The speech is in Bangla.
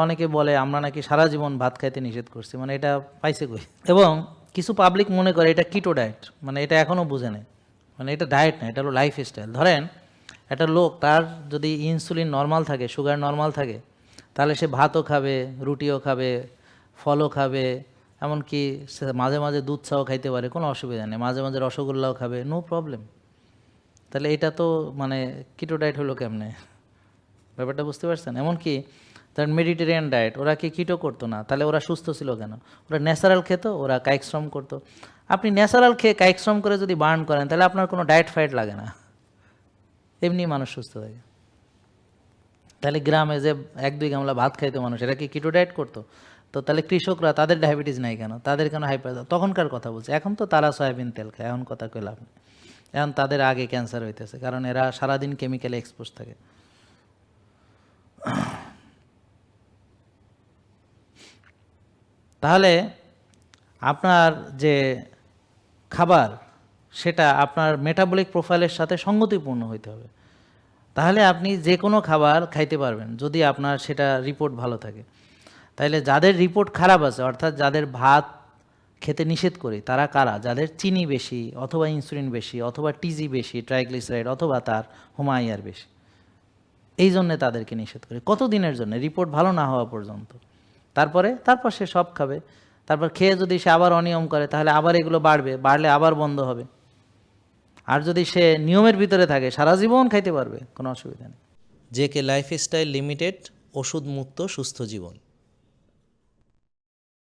অনেকে বলে আমরা নাকি সারা জীবন ভাত খাইতে নিষেধ করছি, মানে এটা পাইছে কই? এবং কিছু পাবলিক মনে করে এটা কিটো ডায়েট, মানে এটা এখনও বুঝে নেই, মানে এটা ডায়েট না, এটা হলো লাইফ স্টাইল। ধরেন একটা লোক, তার যদি ইনসুলিন নর্মাল থাকে, সুগার নর্মাল থাকে, তাহলে সে ভাতও খাবে, রুটিও খাবে, ফলও খাবে, এমনকি সে মাঝে মাঝে দুধ চাও খাইতে পারে, কোনো অসুবিধা নেই, মাঝে মাঝে রসগোল্লাও খাবে, নো প্রবলেম। তাহলে এটা তো মানে কিটো ডায়েট হলো কেমনে? ব্যাপারটা বুঝতে পারছেন? এমনকি তার মেডিটেরিয়ান ডায়েট, ওরা কি কিটো করতো না? তাহলে ওরা সুস্থ ছিল কেন? ওরা ন্যাচারাল খেত, ওরা কায়িক শ্রম করতো। আপনি ন্যাচারাল খেয়ে কায়িক শ্রম করে যদি বার্ন করেন, তাহলে আপনার কোনো ডায়েট ফাইট লাগে না, এমনি মানুষ সুস্থ থাকে। তাহলে গ্রামে যে 1-2 গামলা ভাত খাইতো মানুষ, এরা কি কিটো ডায়েট করতো? তো তাহলে কৃষকরা, তাদের ডায়াবেটিস নাই কেন? তাদের কেন হাইপার? তখনকার কথা বলছে, এখন তো তারা সয়াবিন তেল খায়, এখন কথা কই লাভ নেই। এখন তাদের আগে ক্যান্সার হইতেছে, কারণ এরা সারাদিন কেমিক্যালে এক্সপোজ থাকে। তাহলে আপনার যে খাবার, সেটা আপনার মেটাবলিক প্রোফাইলের সাথে সঙ্গতিপূর্ণ হইতে হবে। তাহলে আপনি যে কোনো খাবার খাইতে পারবেন, যদি আপনার সেটা রিপোর্ট ভালো থাকে। তাইলে যাদের রিপোর্ট খারাপ আছে, অর্থাৎ যাদের ভাত খেতে নিষেধ করি, তারা কারা? যাদের চিনি বেশি, অথবা ইনসুলিন বেশি, অথবা টিজি বেশি, ট্রাইগ্লিসারাইড, অথবা তার হোমাইয়ার বেশি। এই জন্যে তাদেরকে নিষেধ করি। কতদিনের জন্য? রিপোর্ট ভালো না হওয়া পর্যন্ত। তারপর সে সব খাবে। তারপর খেয়ে যদি সে আবার অনিয়ম করে, তাহলে আবার এগুলো বাড়বে, বাড়লে আবার বন্ধ হবে। আর যদি সে নিয়মের ভিতরে থাকে, সারা জীবন খাইতে পারবে, কোনো অসুবিধা নেই। জেকে লাইফস্টাইল লিমিটেড, ওষুধ মুক্ত সুস্থ জীবন।